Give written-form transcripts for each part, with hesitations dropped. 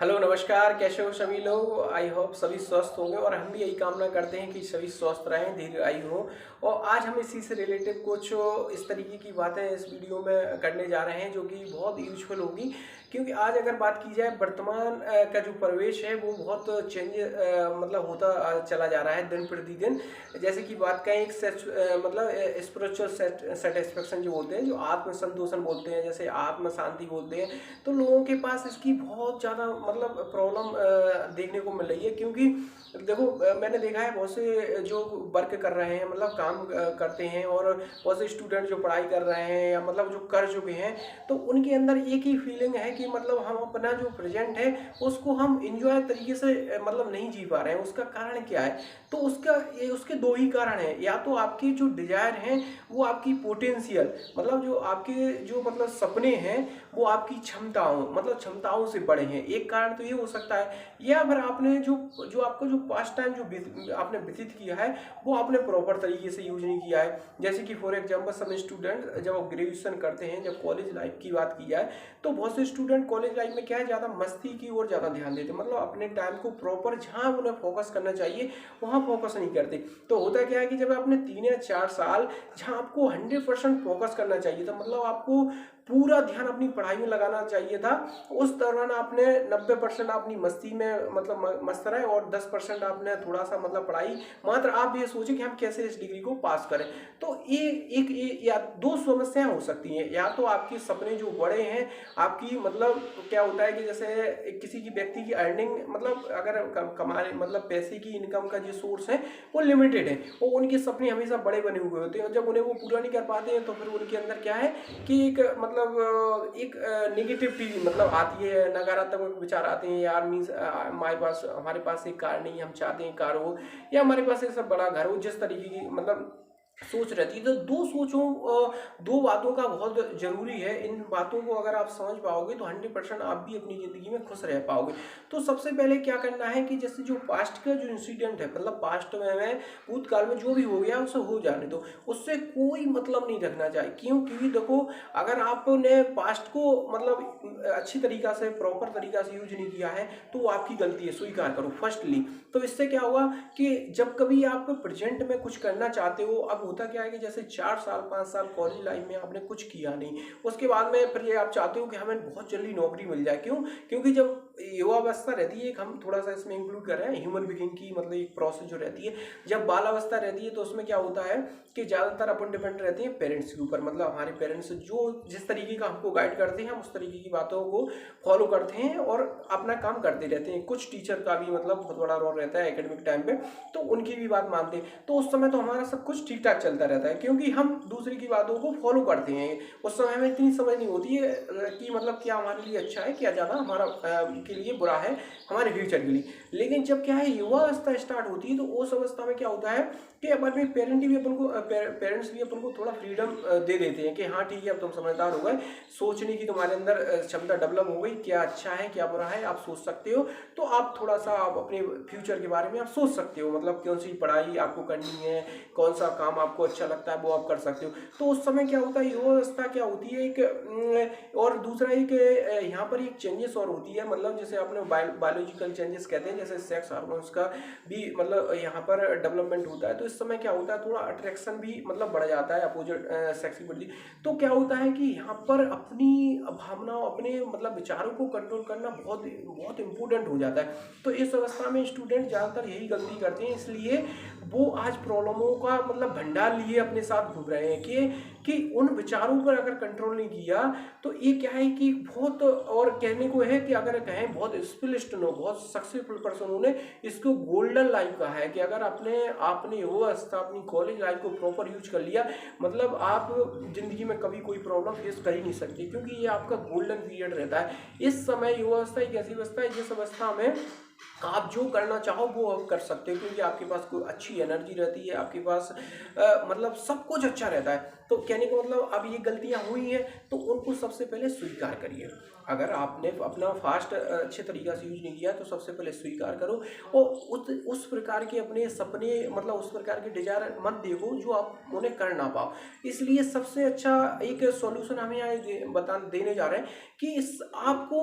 Hello नमस्कार, कैसे हो सभी लोग। आई होप सभी स्वस्थ होंगे और हम भी यही कामना करते हैं कि सभी स्वस्थ रहें, दीर्घायु हो। और आज हम इसी से रिलेटेड कुछ इस तरीके की बातें इस वीडियो में करने जा रहे हैं जो कि बहुत यूजफुल होगी। क्योंकि आज अगर बात की जाए वर्तमान का जो परिवेश है वो बहुत चेंज मतलब होता चला जा रहा है दिन प्रतिदिन। जैसे कि बात करें एक मतलब स्पिरिचुअल सेटिस्फेक्शन जो बोलते हैं, जो आत्म संतोषण बोलते हैं, जैसे आत्म शांति बोलते हैं, तो लोगों के पास इसकी बहुत ज़्यादा मतलब प्रॉब्लम देखने को मिल रही है। क्योंकि देखो मैंने देखा है बहुत से जो वर्क कर रहे हैं, मतलब काम करते हैं, और बहुत से स्टूडेंट जो पढ़ाई कर रहे हैं या मतलब जो कर चुके हैं, तो उनके अंदर एक ही फीलिंग है कि मतलब हम अपना जो प्रेजेंट है उसको हम इंजॉय तरीके से मतलब नहीं जी पा रहे हैं। उसका कारण क्या है? तो उसके दो ही कारण हैं। या तो आपकी जो डिजायर है वो आपकी पोटेंशियल, मतलब जो आपके जो मतलब सपने हैं वो आपकी क्षमताओं से बड़े हैं, एक कारण तो ये हो सकता है। या फिर आपने जो जो आपका जो पास्ट टाइम जो आपने व्यतीत किया है वो आपने प्रॉपर तरीके से यूज नहीं किया है। जैसे कि फॉर एग्जांपल सब स्टूडेंट जब ग्रेजुएशन करते हैं, जब कॉलेज लाइफ की बात की जाए, तो बहुत से स्टूडेंट कॉलेज लाइफ में क्या है, ज़्यादा मस्ती की ओर ज़्यादा ध्यान देते हैं। मतलब अपने टाइम को प्रॉपर जहाँ उन्हें फोकस करना चाहिए वहाँ फोकस नहीं करते। तो होता क्या है कि जब आपने 3 या 4 साल जहाँ आपको 100% फोकस करना चाहिए था, मतलब आपको पूरा ध्यान अपनी पढ़ाई में लगाना चाहिए था, उस दौरान आपने 90% अपनी मस्ती में मतलब मस्त रहे और 10% आपने थोड़ा सा मतलब पढ़ाई, मात्र आप ये सोचे कि हम कैसे इस डिग्री को पास करें। तो ये या दो समस्याएं हो सकती हैं। या तो आपके सपने जो बड़े हैं, आपकी मतलब क्या होता है कि जैसे किसी की व्यक्ति की अर्निंग मतलब अगर कमाने मतलब पैसे की इनकम का जो सोर्स है वो लिमिटेड है, और उनके सपने हमेशा बड़े बने हुए होते हैं, और जब उन्हें वो पूरा नहीं कर पाते हैं तो फिर उनके अंदर क्या है कि एक मतलब एक नेगेटिविटी मतलब आती है, नकारात्मक विचार आते हैं। यार मीन्स हमारे पास एक कार नहीं, हम चाहते हैं कार हो, या हमारे पास एक सब बड़ा घर हो, जिस तरीके की मतलब सोच रहती है। तो दो बातों का बहुत जरूरी है। इन बातों को अगर आप समझ पाओगे तो 100% आप भी अपनी जिंदगी में खुश रह पाओगे। तो सबसे पहले क्या करना है कि जैसे जो पास्ट का जो इंसिडेंट है, मतलब पास्ट में भूतकाल में जो भी हो गया उसे हो जाने दो, उससे कोई मतलब नहीं रखना चाहिए। क्यों? क्योंकि देखो, अगर आपने पास्ट को मतलब अच्छी तरीका से प्रॉपर तरीका से यूज नहीं किया है तो वो आपकी गलती है, स्वीकार करो फर्स्टली। तो इससे क्या होगा कि जब कभी आप प्रेजेंट में कुछ करना चाहते हो, अब होता क्या है कि जैसे 4 साल 5 साल कॉलेज लाइफ में आपने कुछ किया नहीं, उसके बाद में फिर ये आप चाहते हो कि हमें बहुत जल्दी नौकरी मिल जाए। क्यों? क्योंकि जब युवावस्था रहती है, एक हम थोड़ा सा इसमें इंक्लूड कर रहे हैं ह्यूमन बीइंग की मतलब एक प्रोसेस जो रहती है, जब बालावस्था रहती है तो उसमें क्या होता है कि ज़्यादातर अपन डिपेंड रहते हैं पेरेंट्स के ऊपर। मतलब हमारे पेरेंट्स जो जिस तरीके का हमको गाइड करते हैं हम उस तरीके की बातों को फॉलो करते हैं और अपना काम करते रहते हैं। कुछ टीचर का भी मतलब बहुत बड़ा रोल रहता है एकेडमिक टाइम पे, तो उनकी भी बात मानते हैं। तो उस समय तो हमारा सब कुछ ठीक ठाक चलता रहता है, क्योंकि हम दूसरे की बातों को फॉलो करते हैं। उस समय हमें इतनी समझ नहीं होती है कि मतलब क्या हमारे लिए अच्छा है, क्या ज़्यादा हमारा के लिए बुरा है, हमारे फ्यूचर के लिए। लेकिन जब क्या है युवा अवस्था स्टार्ट होती है तो उस अवस्था में क्या होता है कि अपने पेरेंट्स भी अपन को थोड़ा फ्रीडम दे देते हैं कि हाँ ठीक है, अब तुम समझदार हो गए, सोचने की तुम्हारे अंदर क्षमता डेवलप हो गई, क्या अच्छा है क्या बुरा है आप सोच सकते हो। तो आप थोड़ा सा आप अपने फ्यूचर के बारे में आप सोच सकते हो, मतलब कौन सी पढ़ाई आपको करनी है, कौन सा काम आपको अच्छा लगता है वो आप कर सकते हो। तो उस समय क्या होता है, युवा अवस्था क्या होती है एक और दूसरा एक यहाँ पर एक चेंजेस और होती है, मतलब जैसे आपने बायोलॉजिकल चेंजेस कहते हैं, जैसे सेक्स हार्मोन्स का भी मतलब यहाँ पर डेवलपमेंट होता है। तो इस समय क्या होता है, थोड़ा अट्रैक्शन भी मतलब बढ़ जाता है अपोजिट सेक्स के प्रति। तो क्या होता है कि यहाँ पर अपनी भावनाओं, अपने मतलब विचारों को कंट्रोल करना बहुत बहुत इंपॉर्टेंट हो जाता है। तो इस अवस्था में स्टूडेंट ज़्यादातर यही गलती करते हैं, इसलिए वो आज प्रॉब्लमों का मतलब भंडार लिए अपने साथ घूम रहे हैं कि उन विचारों पर अगर कंट्रोल नहीं किया तो ये क्या है कि बहुत, और कहने को है कि अगर कहें बहुत स्पिलिस्ट नो, बहुत सक्सेसफुल पर्सन ने इसको गोल्डन लाइफ कहा है कि अगर आपने वो अवस्था अपनी कॉलेज लाइफ को प्रॉपर यूज कर लिया, मतलब आप जिंदगी में कभी कोई प्रॉब्लम फेस कर ही नहीं सकते, क्योंकि ये आपका गोल्डन पीरियड रहता है। इस समय युवा अवस्था एक ऐसी अवस्था है जिस अवस्था में आप जो करना चाहो वो आप कर सकते हो, क्योंकि आपके पास कोई अच्छी एनर्जी रहती है, आपके पास मतलब सब कुछ अच्छा रहता है। तो कहने का मतलब अब ये गलतियां हुई हैं तो उनको सबसे पहले स्वीकार करिए। अगर आपने अपना फास्ट अच्छे तरीक़ा से यूज नहीं किया तो सबसे पहले स्वीकार करो और उस प्रकार के अपने सपने मतलब उस प्रकार के डिजायर मत देखो जो आप उन्हें कर ना पाओ। इसलिए सबसे अच्छा एक सॉल्यूशन हम यहाँ देने जा रहे हैं कि इस आपको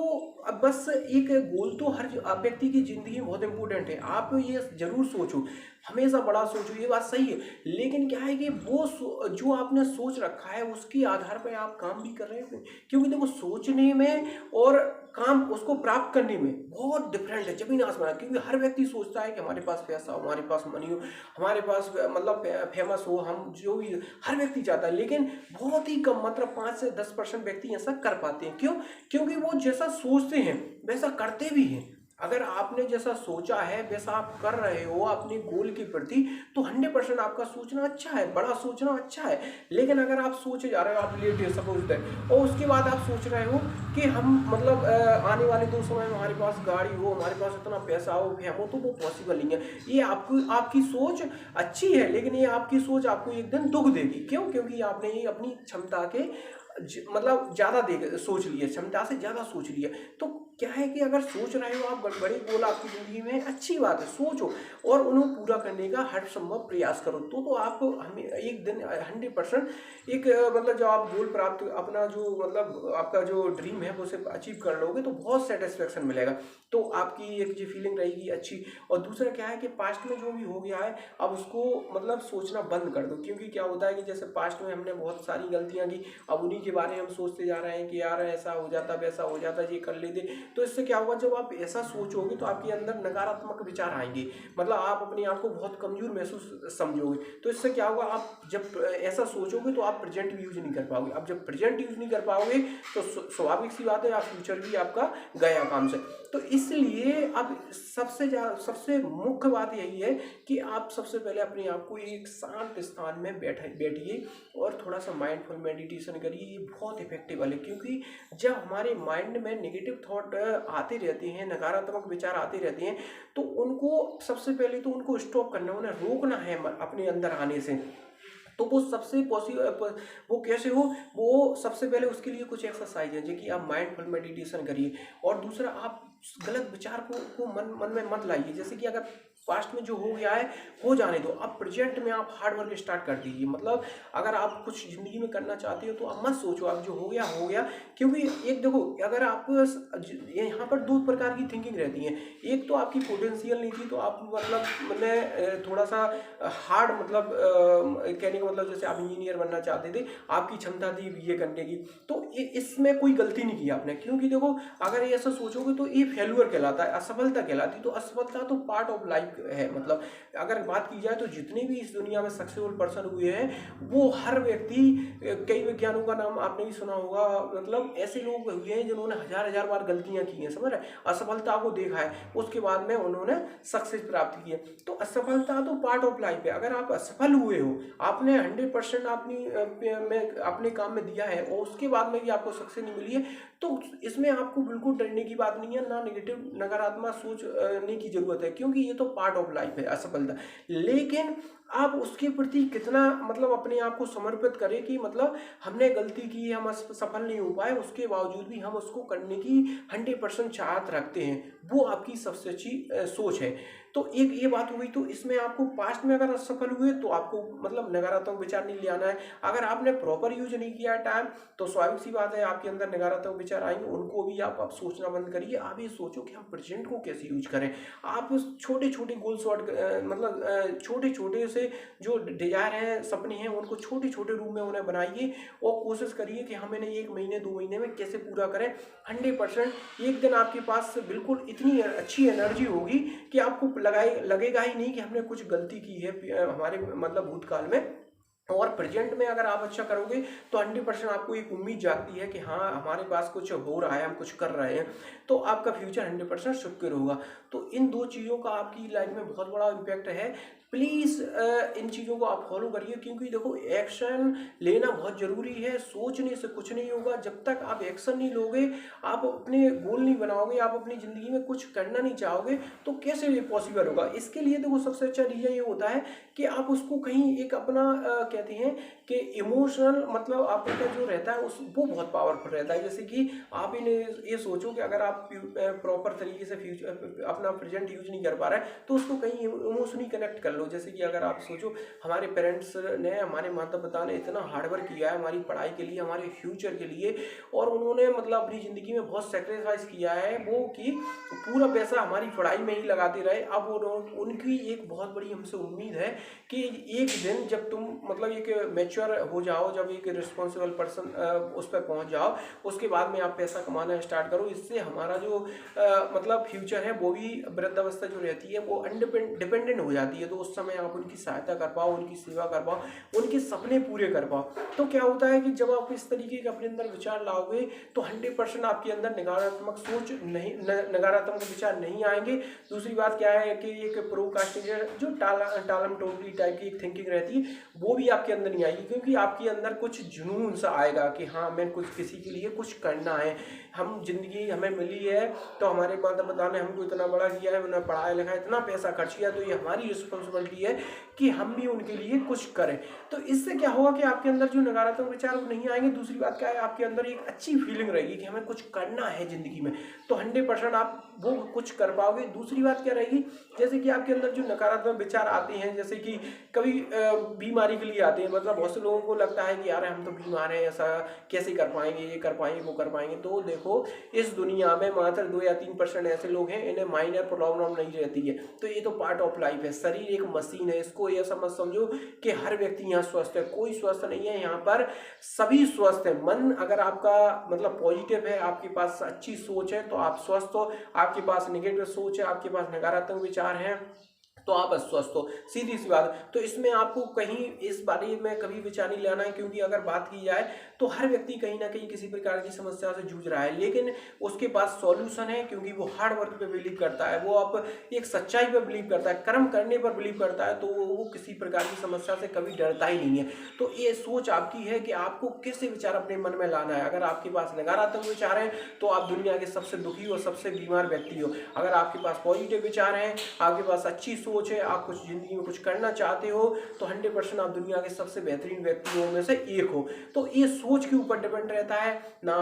अब बस एक गोल तो हर व्यक्ति की ज़िंदगी में बहुत इंपॉर्टेंट है। आप ये ज़रूर सोचो, हमेशा बड़ा सोचो, ये बात सही है। लेकिन क्या है कि वो जो आपने सोच रखा है उसके आधार पर आप काम भी कर रहे हैं, क्योंकि देखो सोचने में और काम उसको प्राप्त करने में बहुत डिफरेंट है, जमीन आसमान। क्योंकि हर व्यक्ति सोचता है कि हमारे पास पैसा हो, हमारे पास मनी हो, हमारे पास मतलब फेमस हो, हम जो भी हर व्यक्ति चाहता है। लेकिन बहुत ही कम मतलब 5 से 10% व्यक्ति ऐसा कर पाते हैं। क्यों? क्योंकि वो जैसा सोचते हैं वैसा करते भी हैं। अगर आपने जैसा सोचा है वैसा आप कर रहे हो अपने गोल के प्रति, तो 100% आपका सोचना अच्छा है, बड़ा सोचना अच्छा है। लेकिन अगर आप सोचे जा रहे हो, आप लेट सपोज दैट, और उसके बाद आप सोच रहे हो कि हम मतलब आने वाले 2 समय में हमारे पास गाड़ी हो, हमारे पास इतना पैसा हो, फेम हो, तो वो पॉसिबल नहीं है। ये आपकी सोच अच्छी है, लेकिन ये आपकी सोच आपको एक दिन दुख देगी। क्यों? क्योंकि आपने ये अपनी क्षमता के मतलब ज़्यादा सोच लिया, क्षमता से ज़्यादा सोच लिया। तो क्या है कि अगर सोच रहे हो आप बड़े गोल आपकी ज़िंदगी में, अच्छी बात है, सोचो और उन्हें पूरा करने का हर संभव प्रयास करो। तो आप हमें एक दिन 100% एक मतलब जब आप गोल प्राप्त अपना जो मतलब आपका जो ड्रीम है वो उसे अचीव कर लोगे तो बहुत सेटिस्फेक्शन मिलेगा। तो आपकी एक जो फीलिंग रहेगी अच्छी। और दूसरा क्या है कि पास्ट में जो भी हो गया है अब उसको मतलब सोचना बंद कर दो। क्योंकि क्या होता है कि जैसे पास्ट में हमने बहुत सारी गलतियाँ की, अब उन्हीं के बारे में हम सोचते जा रहे हैं कि यार ऐसा हो जाता, वैसा हो जाता, ये कर लेते। तो इससे क्या होगा, जब आप ऐसा सोचोगे तो आपके अंदर नकारात्मक विचार आएंगे, मतलब आप अपने आप को बहुत कमजोर महसूस समझोगे। तो इससे क्या होगा, आप जब ऐसा सोचोगे तो आप प्रेजेंट भी यूज नहीं कर पाओगे। अब जब प्रेजेंट यूज नहीं कर पाओगे तो स्वाभाविक सी बात है आप फ्यूचर भी आपका गया काम से। तो इसलिए अब सबसे मुख्य बात यही है कि आप सबसे पहले अपने आप को एक शांत स्थान में बैठिए और थोड़ा सा माइंडफुल मेडिटेशन करिए। ये बहुत इफेक्टिव है, क्योंकि जब हमारे माइंड में नेगेटिव थॉट आते रहते हैं, नकारात्मक विचार आते रहते हैं, तो उनको सबसे पहले तो उनको स्टॉप करना, उन्हें रोकना है अपने अंदर आने से। तो वो सबसे पॉसिबल वो कैसे हो, वो सबसे पहले उसके लिए कुछ एक्सरसाइज है, जो कि आप माइंडफुल मेडिटेशन करिए। और दूसरा, आप गलत विचार को मन में मत लाइए। जैसे कि अगर पास्ट में जो हो गया है हो जाने दो, अब प्रेजेंट में आप हार्ड वर्क स्टार्ट कर दीजिए। मतलब अगर आप कुछ जिंदगी में करना चाहते हो तो आप मत सोचो अब जो हो गया हो गया। क्योंकि एक देखो, अगर आप यहाँ पर 2 प्रकार की थिंकिंग रहती है। एक तो आपकी पोटेंशियल नहीं थी तो आप मतलब मैंने थोड़ा सा हार्ड मतलब कहने का मतलब जैसे आप इंजीनियर बनना चाहते थे, आपकी क्षमता थी ये करने की, तो इसमें कोई गलती नहीं की आपने। क्योंकि देखो अगर ये ऐसा सोचोगे तो ये फेल्यूर कहलाता है, असफलता कहलाती। तो असफलता तो पार्ट ऑफ लाइफ है। मतलब अगर बात की जाए तो जितने भी इस दुनिया में सक्सेसफुल पर्सन हुए हैं वो हर व्यक्ति, कई वैज्ञानिकों का नाम आपने भी सुना होगा, मतलब ऐसे लोग हुए हैं जिन्होंने हजार बार गलतियां की हैं, समझ रहे, असफलता को देखा है, उसके बाद में उन्होंने सक्सेस प्राप्त की है। तो असफलता तो पार्ट ऑफ लाइफ है। अगर आप असफल हुए हो, आपने 100% अपने काम में दिया है और उसके बाद में भी आपको सक्सेस नहीं मिली है, तो इसमें आपको बिल्कुल डरने की बात नहीं है, ना नेगेटिव नकारात्मक सोचने की जरूरत है। क्योंकि ये तो पार्ट ऑफ लाइफ है असफलता। लेकिन आप उसके प्रति कितना मतलब अपने आप को समर्पित करें कि मतलब हमने गलती की, हम सफल नहीं हो पाए, उसके बावजूद भी हम उसको करने की 100% चाहत रखते हैं, वो आपकी सबसे अच्छी सोच है। तो एक ये बात हुई। तो इसमें आपको पास्ट में अगर असफल हुए तो आपको मतलब नकारात्मक विचार नहीं ले आना है। अगर आपने प्रॉपर यूज नहीं किया है टाइम, तो स्वाभाविक सी बात है आपके अंदर नकारात्मक विचार आएंगे, उनको भी आप सोचना बंद करिए। आप ये सोचो कि हम प्रेजेंट को कैसे यूज करें। आप छोटे छोटे गोल शॉर्ट मतलब छोटे छोटे से जो डिजायर हैं, सपने हैं, उनको छोटे छोटे रूप में उन्हें बनाइए और कोशिश करिए कि हम इन्हें 1 महीने 2 महीने में कैसे पूरा करें। 100% एक दिन आपके पास बिल्कुल इतनी अच्छी एनर्जी होगी कि आपको लगेगा ही नहीं कि हमने कुछ गलती की है हमारे मतलब भूतकाल में। और प्रेजेंट में अगर आप अच्छा करोगे तो 100% आपको एक उम्मीद जागती है कि हाँ हमारे पास कुछ हो रहा है, हम कुछ कर रहे हैं, तो आपका फ्यूचर 100% सिक्योर होगा। तो इन 2 चीज़ों का आपकी लाइफ में बहुत बड़ा इम्पैक्ट है। प्लीज़ इन चीज़ों को आप फॉलो करिए, क्योंकि देखो एक्शन लेना बहुत ज़रूरी है। सोचने से कुछ नहीं होगा। जब तक आप एक्शन नहीं लोगे, आप अपने गोल नहीं बनाओगे, आप अपनी ज़िंदगी में कुछ करना नहीं चाहोगे, तो कैसे ये पॉसिबल होगा। इसके लिए देखो सबसे अच्छा रीज़न ये होता है कि आप उसको कहीं एक अपना कहते हैं कि इमोशनल मतलब आपका जो रहता है उस वो बहुत पावरफुल रहता है। जैसे कि आप इन्हें ये सोचो कि अगर आप प्रॉपर तरीके से फ्यूचर अपना प्रेजेंट यूज नहीं कर पा रहे हैं, तो उसको कहीं इमोशनली कनेक्ट कर लो। जैसे कि अगर आप सोचो हमारे पेरेंट्स ने, हमारे माता पिता ने इतना हार्डवर्क किया है हमारी पढ़ाई के लिए, हमारे फ्यूचर के लिए, और उन्होंने मतलब अपनी ज़िंदगी में बहुत सेक्रीफाइस किया है, वो कि पूरा पैसा हमारी पढ़ाई में ही लगाते रहे। अब उनकी एक बहुत बड़ी हमसे उम्मीद है कि एक दिन जब तुम मतलब एक मैच्योर हो जाओ, जब एक रिस्पॉन्सिबल पर्सन उस पर पहुंच जाओ, उसके बाद में आप पैसा कमाना स्टार्ट करो। इससे हमारा जो मतलब फ्यूचर है वो भी, वृद्धावस्था जो रहती है वो डिपेंडेंट हो जाती है। तो उस समय आप उनकी सहायता कर पाओ, उनकी सेवा कर पाओ, उनके सपने पूरे कर पाओ। तो क्या होता है कि जब आप इस तरीके के अपने अंदर विचार लाओगे तो 100% आपके अंदर नकारात्मक सोच नहीं, नकारात्मक विचार नहीं आएंगे। दूसरी बात क्या है कि एक प्रोक्रास्टिनेशन जो टालम टोपली टाइप की एक थिंकिंग रहती है वो भी आपके अंदर नहीं आएगी, क्योंकि आपके अंदर कुछ जुनून सा आएगा कि हाँ मैं कुछ किसी के लिए कुछ करना है। हम जिंदगी हमें मिली है तो हमारे माता पिता ने हमको इतना बड़ा किया है, उन्हें पढ़ाया लिखा इतना पैसा खर्च किया, तो ये हमारी रिस्पॉन्सिबिलिटी है कि हम भी उनके लिए कुछ करें। तो इससे क्या होगा कि आपके अंदर जो नकारात्मक विचार वो नहीं आएंगे। दूसरी बात क्या है, आपके अंदर एक अच्छी फीलिंग रहेगी कि हमें कुछ करना है जिंदगी में, तो 100% आप वो कुछ कर पाओगे। दूसरी बात क्या रहेगी, जैसे कि आपके अंदर जो नकारात्मक विचार आते हैं, जैसे कि कभी बीमारी के लिए आते हैं, मतलब बहुत से लोगों को लगता है कि यार हम तो बीमार हैं, ऐसा कैसे कर पाएंगे, ये कर पाएंगे वो कर पाएंगे। तो देखो इस दुनिया में मात्र 2 या 3% ऐसे लोग हैं इन्हें माइनर प्रॉब्लम नहीं रहती है। तो ये तो पार्ट ऑफ लाइफ है। शरीर एक मशीन है, इसको ये समझ समझो कि हर व्यक्ति यहाँ स्वस्थ है, कोई स्वस्थ नहीं है, यहाँ पर सभी स्वस्थ है। मन अगर आपका मतलब पॉजिटिव है, आपके पास अच्छी सोच है, तो आप स्वस्थ हो। आपके पास नेगेटिव सोच है, आपके पास नकारात्मक विचार हैं, तो आप अस्वस्थ हो, सीधी सी बात। तो इसमें आपको कहीं इस बारे में कभी विचार नहीं लाना है, क्योंकि अगर बात की जाए तो हर व्यक्ति कहीं ना कहीं किसी प्रकार की समस्या से जूझ रहा है, लेकिन उसके पास सॉल्यूशन है, क्योंकि वो हार्ड वर्क पे बिलीव करता है, वो आप एक सच्चाई पे बिलीव करता है, कर्म करने पर बिलीव करता है, तो वो किसी प्रकार की समस्या से कभी डरता ही नहीं है। तो ये सोच आपकी है कि आपको कैसे विचार अपने मन में लाना है। अगर आपके पास नकारात्मक विचार है तो आप दुनिया के सबसे दुखी और सबसे बीमार व्यक्ति हो। अगर आपके पास पॉजिटिव विचार हैं, आपके पास अच्छी सोच है, आप कुछ जिंदगी में कुछ करना चाहते हो, तो 100% आप दुनिया के सबसे बेहतरीन व्यक्तियों में से एक हो। तो ये सोच के ऊपर डिपेंड रहता है। ना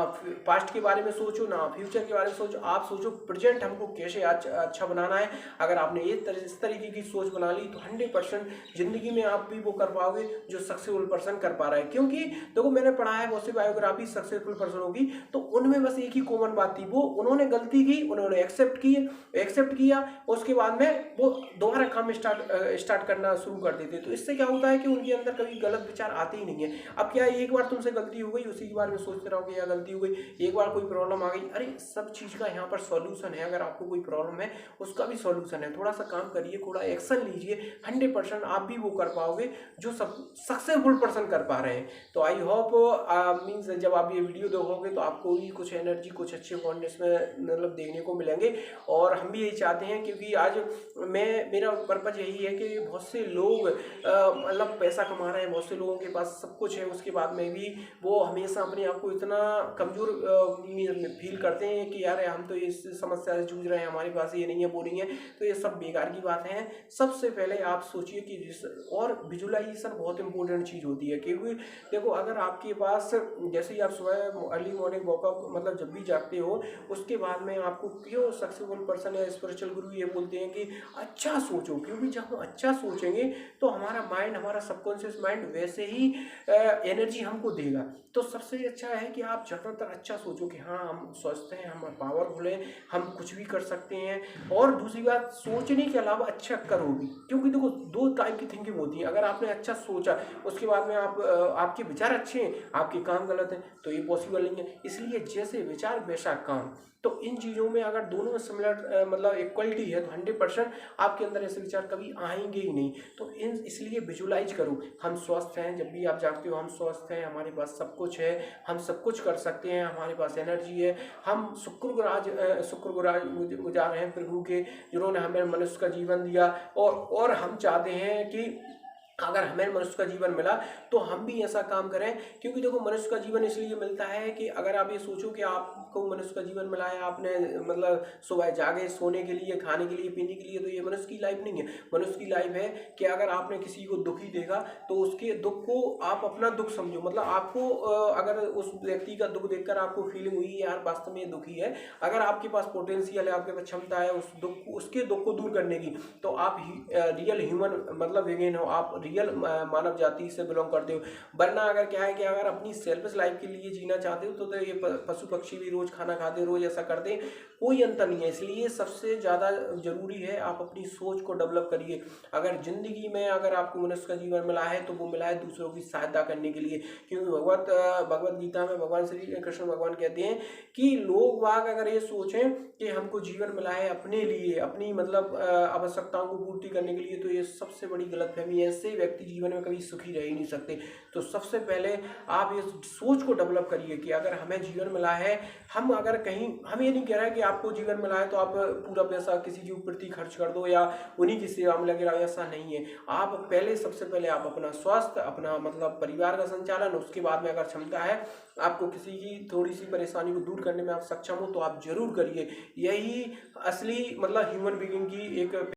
पास्ट के बारे में सोचो, ना फ्यूचर के बारे में सोचो, आप सोचो प्रेजेंट हमको कैसे अच्छा बनाना है। अगर आपने इस तरीके की सोच बना ली तो 100% जिंदगी में आप भी वो कर पाओगे जो सक्सेसफुल पर्सन कर पा रहा है। क्योंकि देखो मैंने पढ़ा है बहुत सी बायोग्राफी सक्सेसफुल पर्सन होगी, तो उनमें बस एक ही कॉमन बात थी, वो उन्होंने गलती की, उन्होंने एक्सेप्ट किया, उसके बाद में वो दोबारा काम स्टार्ट करना शुरू कर देते। तो इससे क्या होता है कि उनके अंदर कभी गलत विचार आते ही नहीं है। अब क्या है, एक बार तुमसे गलती हो गई, उसी के बारे में सोचते रहोगे या गलती हो गई, एक बार कोई प्रॉब्लम आ गई, अरे सब चीज का यहाँ पर सॉल्यूशन है। अगर आपको कोई प्रॉब्लम है उसका भी सॉल्यूशन है। थोड़ा सा काम करिए, थोड़ा एक्शन लीजिए, 100% आप भी वो कर पाओगे जो सब सक्सेसफुल पर्सन कर पा रहे हैं। तो आई होप मीन्स जब आप ये वीडियो देखोगे तो आपको भी कुछ एनर्जी, कुछ अच्छे कॉन्टेंट्स में मतलब देखने को मिलेंगे। और हम भी यही चाहते हैं, क्योंकि आज मेरा पर्पज यही है कि बहुत से लोग मतलब पैसा कमा रहे हैं, बहुत से लोगों के पास सब कुछ है, उसके बाद में भी वो हमेशा अपने आप को इतना कमजोर फील करते हैं कि यार हम तो इस समस्या से जूझ रहे हैं, हमारे पास ये नहीं है, वो नहीं है। तो ये सब बेकार की बात है। सबसे पहले आप सोचिए कि और विजुअलाइजेशन बहुत इंपॉर्टेंट चीज़ होती है, क्योंकि देखो अगर आपके पास जैसे ही आप सुबह अर्ली मॉर्निंग वॉकअप मतलब जब भी जागते हो, उसके बाद में आपको क्यों सक्सेसफुल पर्सन या स्पिरिचुअल गुरु ये बोलते हैं कि अच्छा सोचो, क्योंकि जब हम अच्छा सोचेंगे तो हमारा माइंड, हमारा सबकॉन्शियस माइंड वैसे ही एनर्जी हमको देगा। तो सबसे अच्छा है कि आप ज़्यादातर अच्छा सोचो कि हाँ हम स्वस्थ हैं, हम पावरफुल हैं, हम कुछ भी कर सकते हैं। और दूसरी बात, सोचने के अलावा अच्छा करो भी, क्योंकि देखो 2 टाइप की थिंकिंग होती है। अगर आपने अच्छा सोचा उसके बाद में आपके विचार अच्छे हैं, आपके काम गलत हैं, तो ये पॉसिबल नहीं है। इसलिए जैसे विचार वैसा काम। तो इन चीज़ों में अगर दोनों में सिमिलर मतलब इक्वलिटी है तो 100% आपके अंदर ऐसे विचार कभी आएंगे ही नहीं। तो इसलिए विजुलाइज करो, हम स्वस्थ हैं। जब भी आप जागते हो हम स्वस्थ हैं, हमारे पास सब कुछ है, हम सब कुछ कर सकते हैं, हमारे पास एनर्जी है, हम शुक्रगुजार हैं प्रभु के, जिन्होंने हमें मनुष्य का जीवन दिया। और हम चाहते हैं कि अगर हमें मनुष्य का जीवन मिला तो हम भी ऐसा काम करें, क्योंकि देखो मनुष्य का जीवन इसलिए मिलता है कि अगर आप ये सोचो कि आपको मनुष्य का जीवन मिला है, आपने मतलब सुबह जागे सोने के लिए, खाने के लिए, पीने के लिए, तो ये मनुष्य की लाइफ नहीं है। मनुष्य की लाइफ है कि अगर आपने किसी को दुखी देखा तो उसके दुख को आप अपना दुख समझो। मतलब आपको अगर उस व्यक्ति का दुख देखकर आपको फीलिंग हुई यार वास्तव में ये दुखी है, अगर आपके पास पोटेंशियल है, आपके पास क्षमता है उस दुख उसके दुख को दूर करने की, तो आप रियल ह्यूमन मतलब विगेन हो, आप रियल मानव जाति से बिलोंग करते हो। वरना अगर क्या है कि अगर अपनी सेल्फिश लाइफ के लिए जीना चाहते हो तो ये पशु पक्षी भी रोज खाना खाते, रोज ऐसा करते हैं, कोई अंतर नहीं है। इसलिए सबसे ज़्यादा जरूरी है आप अपनी सोच को डेवलप करिए। अगर जिंदगी में अगर आपको मनुष्य का जीवन मिला है तो वो मिला है दूसरों की सहायता करने के लिए, क्योंकि भगवत गीता में भगवान श्री कृष्ण भगवान कहते हैं कि लोग वाग अगर ये सोचें कि हमको जीवन मिला है अपने लिए, अपनी मतलब आवश्यकताओं को पूर्ति करने के लिए, तो ये सबसे बड़ी गलतफहमी है। ऐसे व्यक्ति जीवन में कभी सुखी रह ही नहीं सकते। तो सबसे पहले आप ये सोच को डेवलप करिए कि अगर हमें जीवन मिला है, हम अगर कहीं, हम ये नहीं कह रहे हैं कि आपको जीवन मिला है तो आप पूरा पैसा किसी के प्रति खर्च कर दो या उन्हीं की सेवा में लगे रहो, ऐसा नहीं है। आप पहले सबसे पहले आप अपना स्वास्थ्य, अपना मतलब परिवार का संचालन, उसके बाद में अगर क्षमता है आपको किसी की थोड़ी सी परेशानी को दूर करने में आप सक्षम हो तो आप जरूर करिए। यही असली मतलब ह्यूमन बीइंग की एक